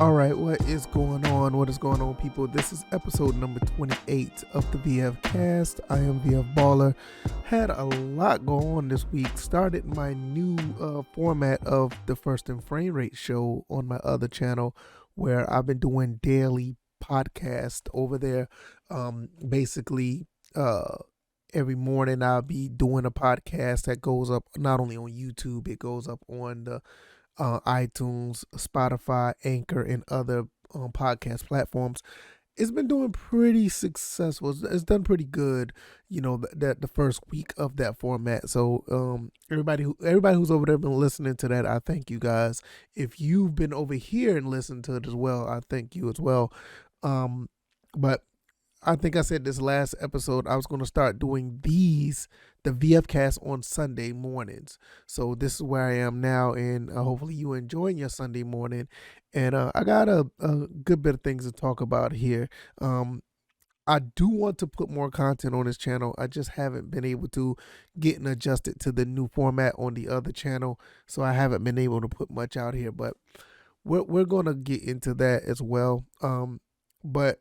All right, what is going on? What is going on, people? This is episode number 28 of the VF Cast. I am VF Baller. Had a lot going on this week. Started my new format of the First and Frame Rate show on my other channel, where I've been doing daily podcast over there. Basically, every morning I'll be doing a podcast that goes up not only on YouTube, it goes up on the iTunes, Spotify, Anchor, and other podcast platforms. It's been doing pretty successful. It's done pretty good, that the first week of that format. So everybody who's over there been listening to that, I thank you guys. If you've been over here and listened to it as well, I thank you as well. But I think I said this last episode, I was going to start doing the VF cast on Sunday mornings. So this is where I am now, and hopefully you enjoying your Sunday morning. And I got a good bit of things to talk about here. I do want to put more content on this channel. I just haven't been able to get adjusted to the new format on the other channel. So I haven't been able to put much out here, but we're going to get into that as well. But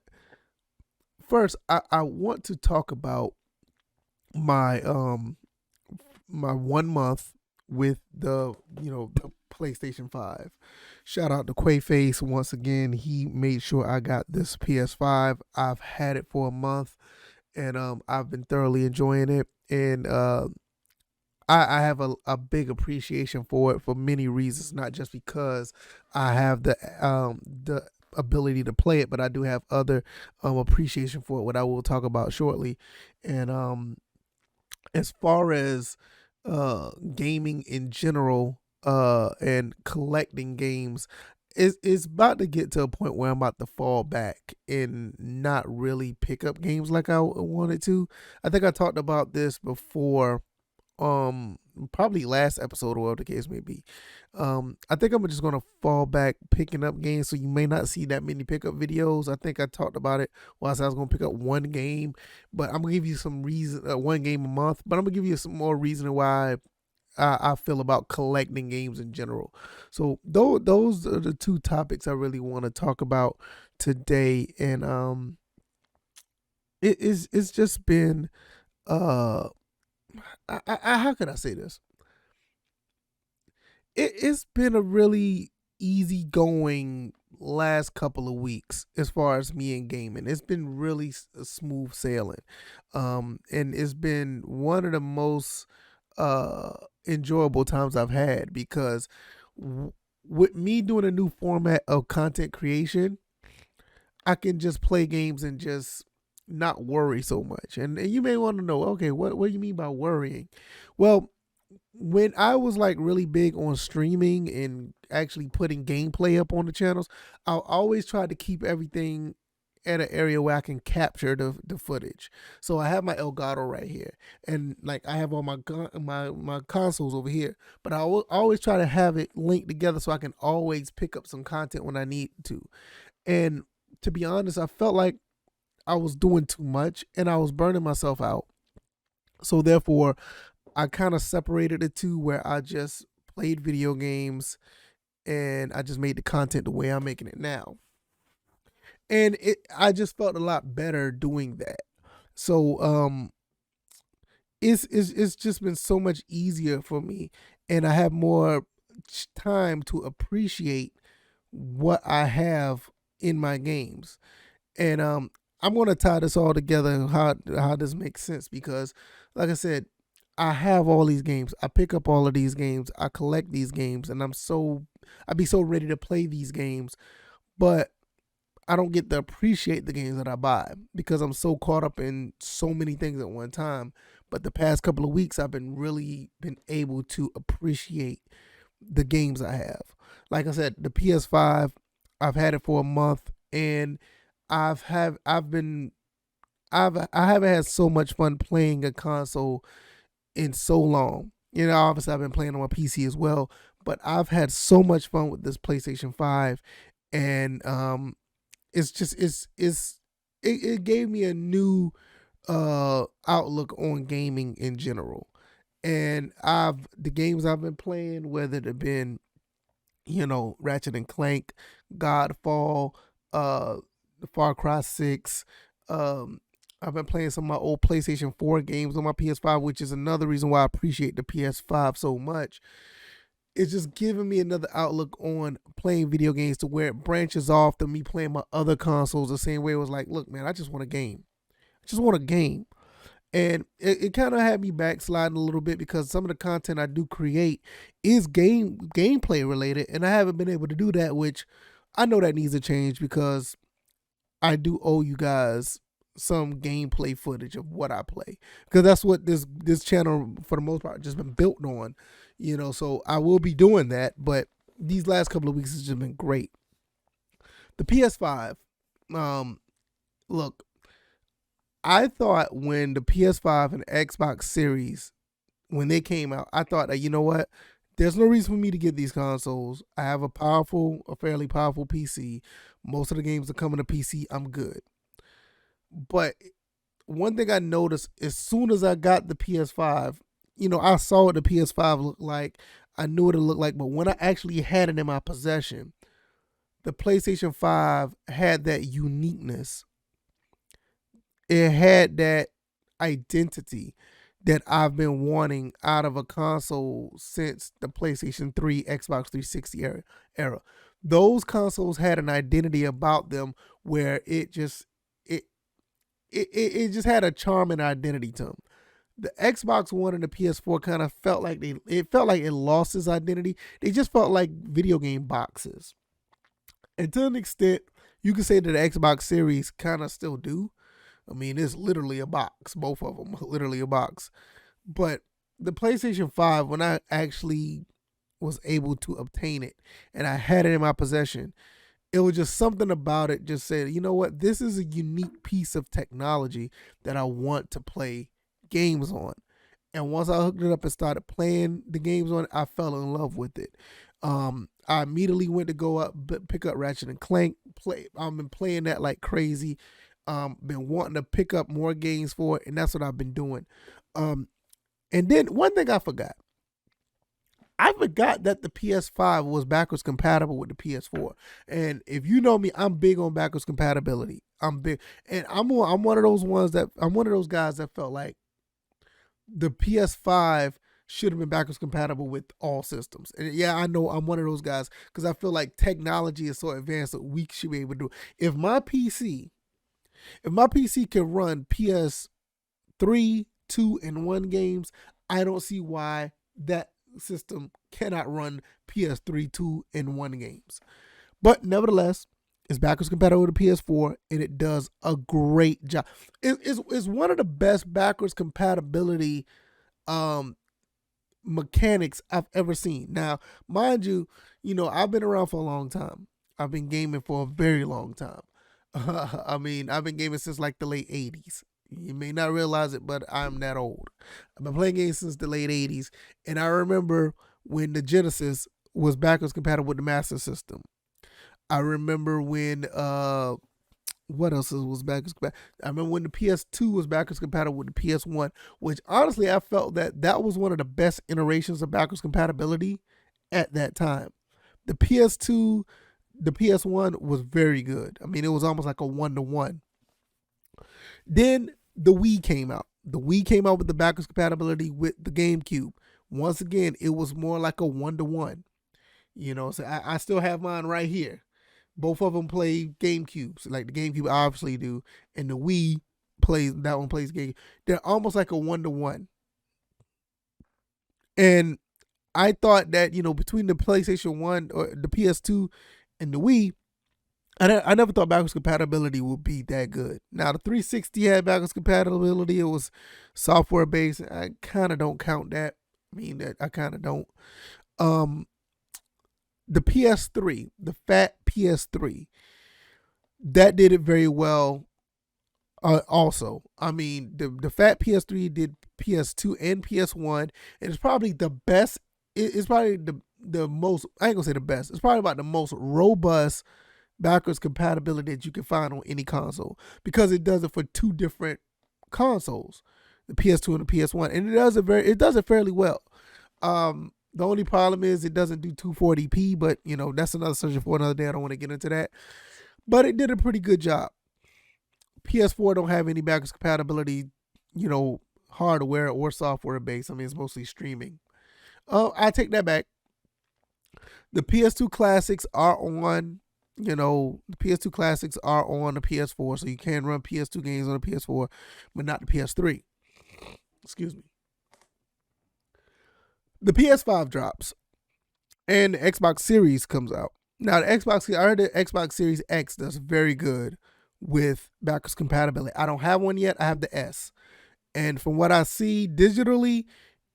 first, I want to talk about my my 1 month with the PlayStation 5. Shout out to Quayface once again. He made sure I got this PS5. I've had it for a month, and I've been thoroughly enjoying it. And I have a big appreciation for it for many reasons, not just because I have the ability to play it, but I do have other appreciation for it, what I will talk about shortly. And as far as gaming in general, and collecting games, it's about to get to a point where I'm about to fall back and not really pick up games like I wanted to. I think I talked about this before, probably last episode or whatever the case may be. I think I'm just gonna fall back picking up games, so you may not see that many pickup videos. I think I talked about it while I said I was gonna pick up one game, but I'm gonna give you some reason, one game a month, but I'm gonna give you some more reason why I feel about collecting games in general. So those are the two topics I really want to talk about today. And it's just been how can I say this? It's been a really easygoing last couple of weeks as far as me and gaming. It's been really smooth sailing, and it's been one of the most enjoyable times I've had because with me doing a new format of content creation, I can just play games and just not worry so much. And you may want to know, okay, what do you mean by worrying? Well, when I was like really big on streaming and actually putting gameplay up on the channels, I always tried to keep everything at an area where I can capture the footage. So I have my Elgato right here, and like I have all my consoles over here. But I always try to have it linked together so I can always pick up some content when I need to. And to be honest, I felt like I was doing too much and I was burning myself out. So therefore, I kind of separated the two, where I just played video games and I just made the content the way I'm making it now. And I just felt a lot better doing that. So it's just been so much easier for me, and I have more time to appreciate what I have in my games. And I'm gonna tie this all together, how this makes sense, because like I said, I have all these games. I pick up all of these games. I collect these games, and I'd be so ready to play these games, but I don't get to appreciate the games that I buy because I'm so caught up in so many things at one time. But the past couple of weeks, I've been able to appreciate the games I have. Like I said, the PS5, I've had it for a month, and I haven't had so much fun playing a console in so long. Obviously I've been playing on my PC as well, but I've had so much fun with this PlayStation 5. And it's just it gave me a new outlook on gaming in general. And the games I've been playing, whether it have been Ratchet and Clank, Godfall, uh, Far Cry 6. Um, I've been playing some of my old PlayStation 4 games on my PS5, which is another reason why I appreciate the PS5 so much. It's just giving me another outlook on playing video games to where it branches off to me playing my other consoles the same way. It was like, look, man, I just want a game. I just want a game. And it kind of had me backsliding a little bit because some of the content I do create is gameplay related, and I haven't been able to do that, which I know that needs to change because I do owe you guys some gameplay footage of what I play, because that's what this channel for the most part just been built on, So I will be doing that, but these last couple of weeks has just been great. The PS5, look, I thought when the PS5 and Xbox Series, when they came out, I thought that, you know what? There's no reason for me to get these consoles. I have a fairly powerful PC. Most of the games are coming to PC. I'm good. But one thing I noticed as soon as I got the PS5, I saw what the PS5 looked like. I knew what it looked like. But when I actually had it in my possession, the PlayStation 5 had that uniqueness. It had that identity that I've been wanting out of a console since the PlayStation 3, Xbox 360 era. Those consoles had an identity about them where it just had a charm and identity to them. The Xbox One and the PS4 kind of felt like it lost its identity. They just felt like video game boxes. And to an extent, you could say that the Xbox Series kind of still do. I mean, it's literally a box. Both of them, literally a box. But the PlayStation 5, when I actually was able to obtain it and I had it in my possession, it was just something about it just said, you know what, this is a unique piece of technology that I want to play games on. And once I hooked it up and started playing the games on it, I fell in love with it. I immediately went to go up, pick up Ratchet and Clank. I've been playing that like crazy. Been wanting to pick up more games for it, and that's what I've been doing. And then one thing I forgot that the PS5 was backwards compatible with the PS4. And if you know me, I'm big on backwards compatibility. I'm big, and I'm one of those guys that felt like the PS5 should have been backwards compatible with all systems. And yeah, I know I'm one of those guys because I feel like technology is so advanced that we should be able to do it. If my PC can run PS3, 2, and 1 games, I don't see why that system cannot run PS3, 2, and 1 games. But nevertheless, it's backwards compatible with the PS4, and it does a great job. It's one of the best backwards compatibility mechanics I've ever seen. Now, mind you, I've been around for a long time. I've been gaming for a very long time. I mean, I've been gaming since like the late 80s. You may not realize it, but I'm that old. I've been playing games since the late 80s. And I remember when the Genesis was backwards compatible with the Master System. I remember when, what else was backwards compatible? I remember when the PS2 was backwards compatible with the PS1, which honestly, I felt that was one of the best iterations of backwards compatibility at that time. The PS2, the PS1 was very good. I mean, it was almost like a 1-to-1. Then the Wii came out. The Wii came out with the backwards compatibility with the GameCube. Once again, it was more like a 1-to-1. So I still have mine right here. Both of them play GameCubes. Like the GameCube obviously do. And the Wii plays GameCube. They're almost like a 1-to-1. And I thought that, between the PlayStation 1 or the PS2 and the Wii, I never thought backwards compatibility would be that good. Now, the 360 had backwards compatibility. It was software based. I kind of don't count that. I kind of don't. The PS3, the fat PS3, that did it very well. Also, the fat PS3 did PS2 and PS1, and it's probably the best. It's probably the most. I ain't gonna say the best. It's probably about the most robust backwards compatibility that you can find on any console, because it does it for two different consoles, the PS2 and the PS1, and it does it fairly well. The only problem is it doesn't do 240p, but that's another subject for another day. I don't want to get into that. But it did a pretty good job. PS4 don't have any backwards compatibility, hardware or software based. I mean, it's mostly streaming. I take that back. The PS2 classics are on, the PS2 classics are on the PS4, so you can run PS2 games on the PS4, but not the PS3. Excuse me. The PS5 drops, and the Xbox Series comes out. Now, I heard the Xbox Series X does very good with backwards compatibility. I don't have one yet. I have the S. And from what I see digitally,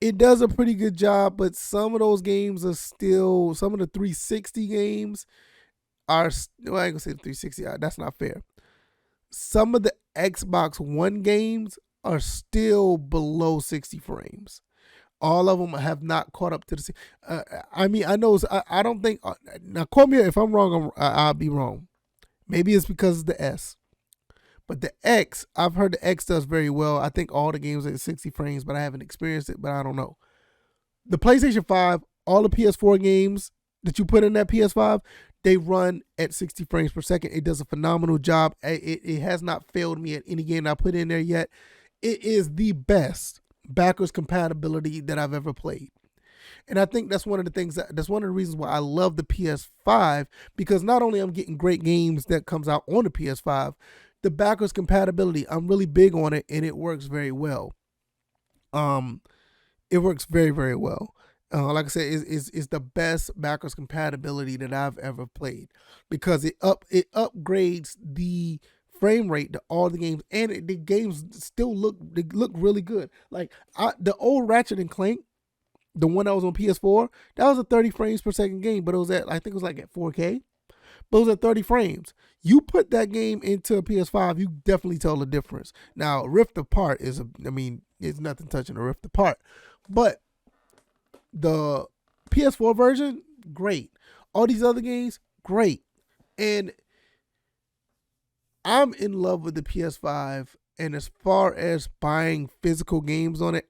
it does a pretty good job, but some of those games are still, some of the 360 games are, well, I ain't gonna say the 360, that's not fair. Some of the Xbox One games are still below 60 frames. All of them have not caught up to the. I mean, I know. I don't think. Now, quote me if I'm wrong. I'll be wrong. Maybe it's because of the S. But the X, I've heard the X does very well. I think all the games are at 60 frames, but I haven't experienced it. But I don't know. The PlayStation 5, all the PS4 games that you put in that PS5, they run at 60 frames per second. It does a phenomenal job. It has not failed me at any game that I put in there yet. It is the best backwards compatibility that I've ever played. And I think that's one of the things that's one of the reasons why I love the PS5, because not only I'm getting great games that comes out on the PS5, the backwards compatibility, I'm really big on it, and it works very well. It works very, very well. Like I said, it's the best backwards compatibility that I've ever played, because it upgrades the frame rate to all the games, and the games still look really good. Like the old Ratchet and Clank, the one that was on PS4, that was a 30 frames per second game, but it was at, I think it was like at 4K, but it was at 30 frames. You put that game into a PS5, you definitely tell the difference. Now, Rift Apart it's nothing touching a Rift Apart, but the PS4 version, great. All these other games, great. And I'm in love with the PS5, and as far as buying physical games on it,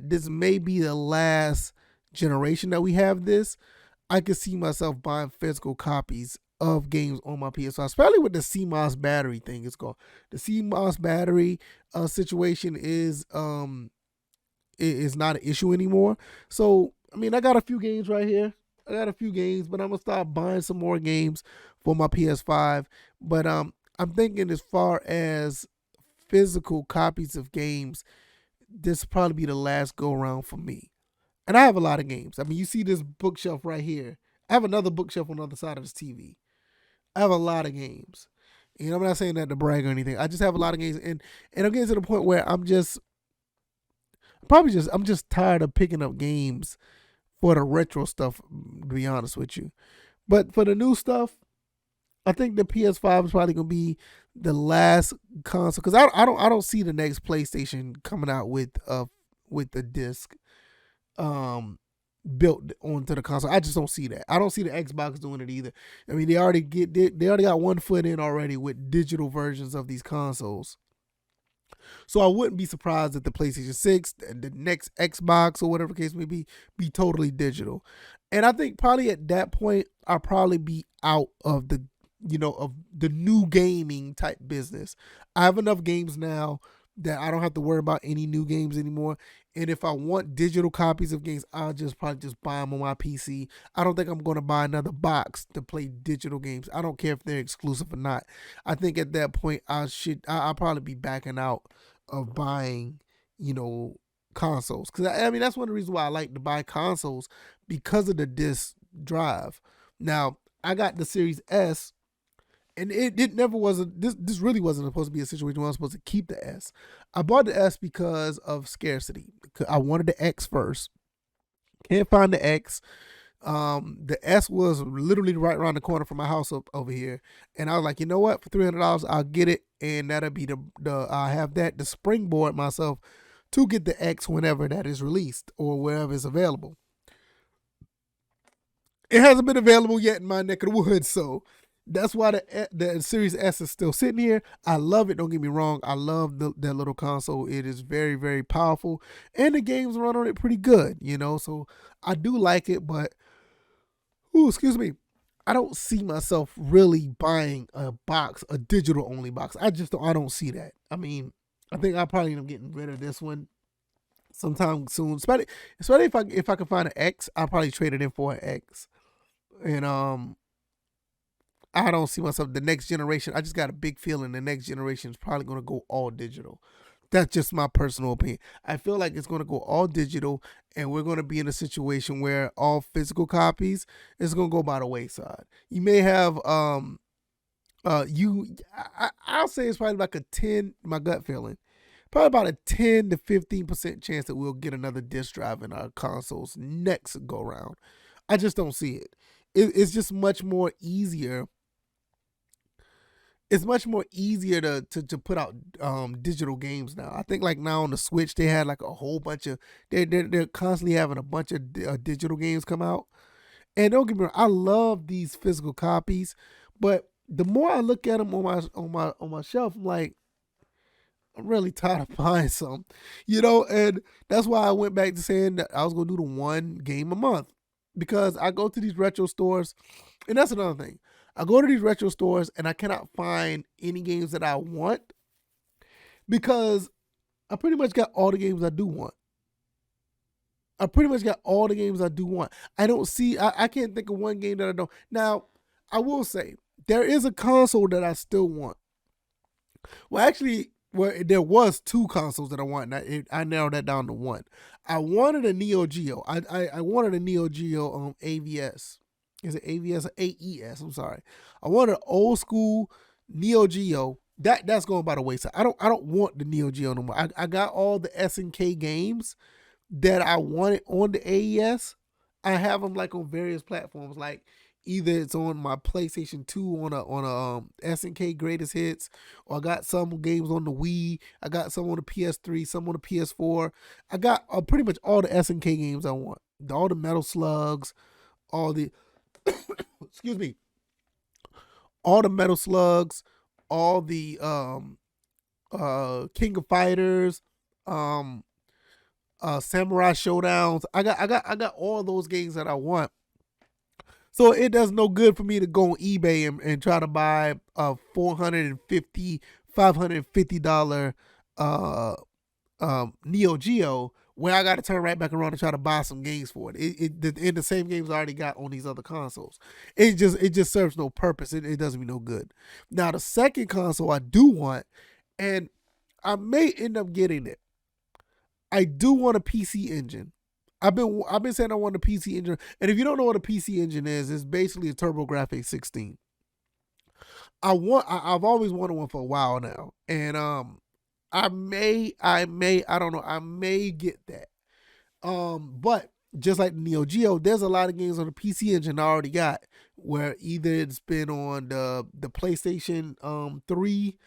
this may be the last generation that we have this. I could see myself buying physical copies of games on my PS5, especially with the CMOS battery thing. It's called the CMOS battery situation is not an issue anymore. So I mean, I got a few games right here. But I'm gonna start buying some more games for my PS5. But I'm thinking as far as physical copies of games, this will probably be the last go around for me. And I have a lot of games. I mean, you see this bookshelf right here. I have another bookshelf on the other side of this TV. I have a lot of games. I'm not saying that to brag or anything. I just have a lot of games, and I'm getting to the point where I'm just tired of picking up games for the retro stuff, to be honest with you. But for the new stuff, I think the PS5 is probably gonna be the last console, because I don't see the next PlayStation coming out with the disc built onto the console. I just don't see that. I don't see the Xbox doing it either. I mean, they already got one foot in already with digital versions of these consoles. So I wouldn't be surprised if the PlayStation 6 and the next Xbox or whatever case may be totally digital. And I think probably at that point I'll probably be out of the new gaming type business. I have enough games now that I don't have to worry about any new games anymore. And if I want digital copies of games, I'll probably buy them on my PC. I don't think I'm going to buy another box to play digital games. I don't care if they're exclusive or not. I think at that point I'll probably be backing out of buying, consoles. Because I mean, that's one of the reasons why I like to buy consoles, because of the disc drive. Now, I got the Series S, and it never was this really wasn't supposed to be a situation where I was supposed to keep the S. I bought the S because of scarcity. I wanted the X first. Can't find the X. The S was literally right around the corner from my house over here, and I was like, you know what? For $300, I'll get it, and that'll be I have that to springboard myself to get the X whenever that is released or wherever it's available. It hasn't been available yet in my neck of the woods, so That's why the Series S is still sitting here. I love it. Don't get me wrong. I love that little console. It is very, very powerful, and the games run on it pretty good. So I do like it. But excuse me, I don't see myself really buying a digital only box. I don't see that. I mean, I think I'll probably end up getting rid of this one sometime soon. Especially if I can find an X, I'll probably trade it in for an X. And I don't see myself the next generation. I just got a big feeling the next generation is probably going to go all digital. That's just my personal opinion. I feel like it's going to go all digital, and we're going to be in a situation where all physical copies is going to go by the wayside. You may have I'll say it's probably like a 10, my gut feeling, probably about a 10 to 15% chance that we'll get another disc drive in our consoles next go round. I just don't see it. It's just much more easier. It's much more easier to put out digital games now. I think like now on the Switch they had like a whole bunch of they're constantly having a bunch of digital games come out. And don't get me wrong, I love these physical copies, but the more I look at them on my shelf, I'm like, I'm really tired of buying some, and that's why I went back to saying that I was gonna do the one game a month, because I go to these retro stores, and that's another thing. I go to these retro stores and I cannot find any games that I want because I pretty much got all the games I do want. I don't see, I can't think of one game that I don't. Now, I will say, there is a console that I still want. Well, actually, there was two consoles that I want, and I narrowed that down to one. I wanted a Neo Geo. I wanted a Neo Geo AVS. Is it AVS or AES? I'm sorry. I wanted an old school Neo Geo. That's going by the wayside. I don't want the Neo Geo no more. I got all the SNK games that I wanted on the AES. I have them like on various platforms, like either it's on my PlayStation 2 on a SNK Greatest Hits, or I got some games on the Wii. I got some on the PS3, some on the PS4. I got pretty much all the SNK games I want. All the Metal Slugs, all the excuse me, all the Metal Slugs, all the King of Fighters, Samurai Showdowns. I got all those games that I want. So it does no good for me to go on eBay and try to buy a $550 Neo Geo, where I got to turn right back around and try to buy some games for it. The same games I already got on these other consoles. It just serves no purpose. It doesn't me no good. Now the second console I do want, and I may end up getting it. I do want a PC engine. I've been saying I want a PC engine, and if you don't know what a PC engine is, it's basically a TurboGrafx 16. I've always wanted one for a while now, and I don't know, I may get that. But just like the Neo Geo, there's a lot of games on the PC engine I already got, where either it's been on the PlayStation 3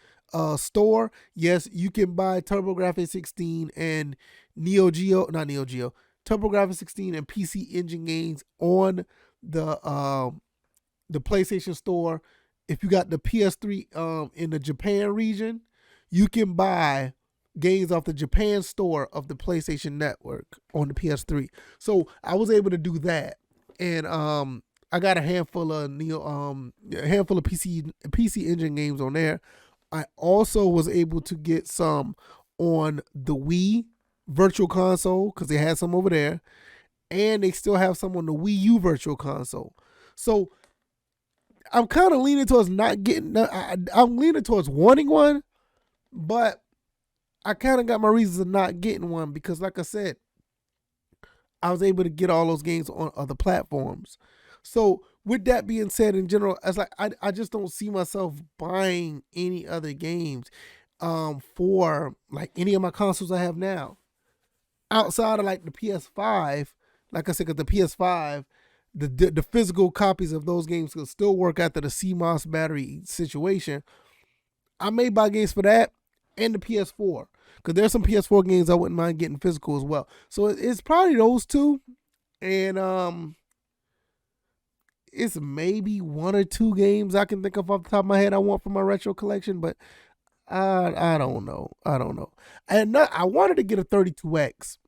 store. Yes, you can buy TurboGrafx 16 and TurboGrafx 16 and PC Engine games on the PlayStation Store. If you got the PS3 in the Japan region, you can buy games off the Japan store of the PlayStation Network on the PS3. So I was able to do that, and I got a handful of PC Engine games on there. I also was able to get some on the Wii Virtual Console because they had some over there, and they still have some on the Wii U Virtual Console. So I'm kind of leaning towards not getting. I'm leaning towards wanting one, but I kind of got my reasons of not getting one because, like I said, I was able to get all those games on other platforms. So with that being said, in general, it's like I just don't see myself buying any other games for like any of my consoles I have now, outside of like the PS5. Like I said, because the PS5, the physical copies of those games will still work after the CMOS battery situation. I may buy games for that and the PS4, because there's some PS4 games I wouldn't mind getting physical as well. So it's probably those two, and it's maybe one or two games I can think of off the top of my head I want for my retro collection, but I don't know. I don't know. And I wanted to get a 32X.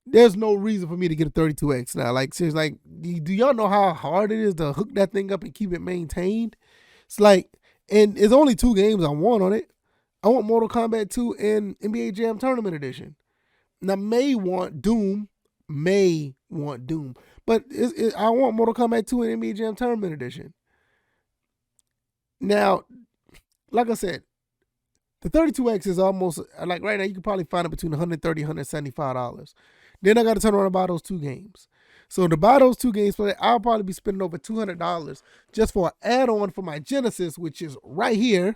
There's no reason for me to get a 32X now. Like, seriously, like, do y'all know how hard it is to hook that thing up and keep it maintained? It's like, and it's only two games I want on it. I want Mortal Kombat 2 and NBA Jam Tournament Edition. Now, may want Doom, but I want Mortal Kombat 2 and NBA Jam Tournament Edition. Now, like I said, the 32X is almost, like right now, you can probably find it between $130 $175. Then I got to turn around and buy those two games. So to buy those two games, I'll probably be spending over $200 just for an add-on for my Genesis, which is right here.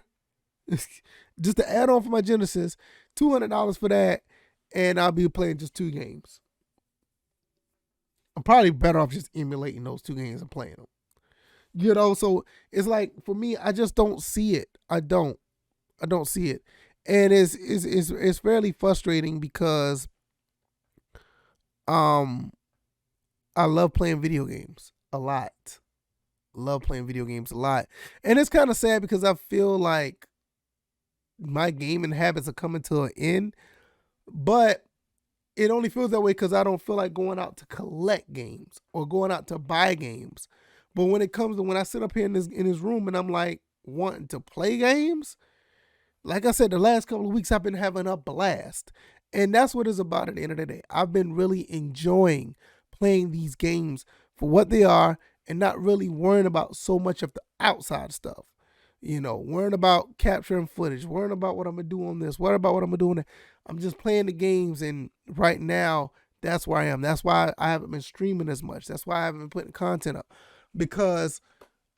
Just the add-on for my Genesis, $200 for that, and I'll be playing just two games. I'm probably better off just emulating those two games and playing them. You know, so it's like, for me, I just don't see it. I don't see it. And it's fairly frustrating because I love playing video games a lot. And it's kind of sad because I feel like my gaming habits are coming to an end, but it only feels that way because I don't feel like going out to collect games or going out to buy games. But when it comes to when I sit up here in this room and I'm like wanting to play games, like I said, the last couple of weeks I've been having a blast. And that's what it's about at the end of the day. I've been really enjoying playing these games for what they are and not really worrying about so much of the outside stuff. You know, worrying about capturing footage, worrying about what I'm going to do on this, worrying about what I'm going to do on that. I'm just playing the games, and right now, that's where I am. That's why I haven't been streaming as much. That's why I haven't been putting content up. Because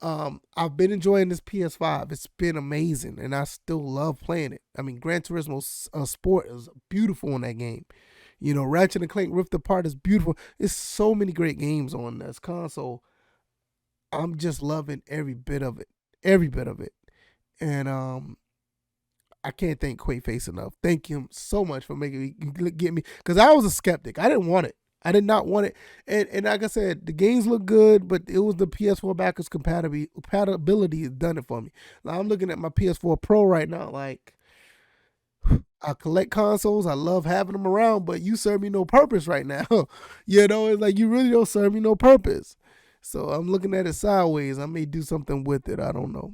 I've been enjoying this PS5. It's been amazing, and I still love playing it. I mean, Gran Turismo Sport is beautiful in that game. You know, Ratchet and Clank Rift Apart is beautiful. There's so many great games on this console. I'm just loving every bit of it. And I can't thank Quayface enough. Thank him so much for making me get me, because I was a skeptic. I didn't want it. I did not want it. And like I said, the games look good, but it was the PS4 backwards compatibility has done it for me. Now I'm looking at my PS4 Pro right now. Like, I collect consoles. I love having them around, but you serve me no purpose right now. You know, it's like you really don't serve me no purpose. So I'm looking at it sideways. I may do something with it. I don't know.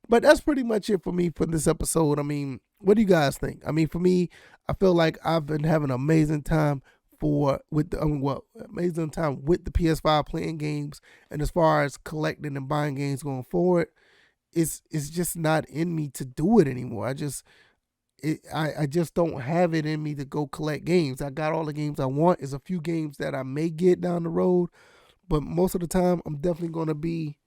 But that's pretty much it for me for this episode. I mean, what do you guys think? I mean, for me, I feel like I've been having an amazing time with the PS5 playing games, and as far as collecting and buying games going forward, it's just not in me to do it anymore. I just don't have it in me to go collect games. I got all the games I want. There's a few games that I may get down the road, but most of the time I'm definitely going to be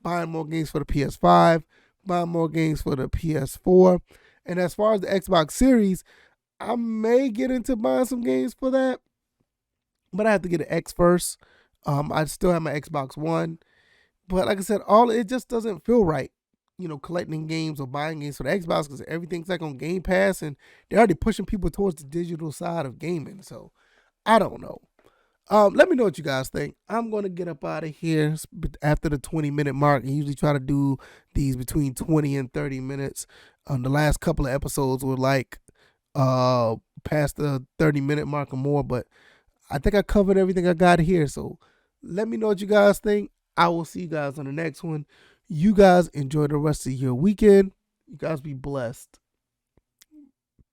buying more games for the PS5, buying more games for the PS4. And as far as the Xbox Series, I may get into buying some games for that, but I have to get an X first. I still have my Xbox One, but like I said, it just doesn't feel right, you know, collecting games or buying games for the Xbox, because everything's like on Game Pass, and they're already pushing people towards the digital side of gaming. So I don't know. Let me know what you guys think. I'm going to get up out of here after the 20-minute mark. I usually try to do these between 20 and 30 minutes. The last couple of episodes were like past the 30-minute mark or more, but I think I covered everything I got here. So let me know what you guys think. I will see you guys on the next one. You guys enjoy the rest of your weekend. You guys be blessed.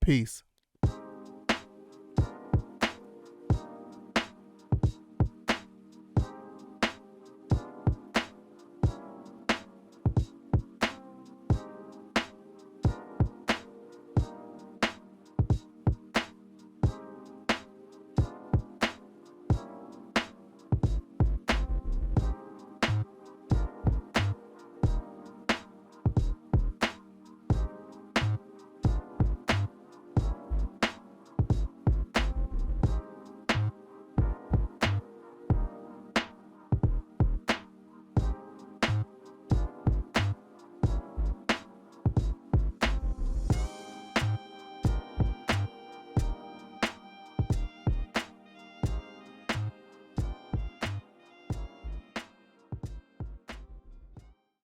Peace.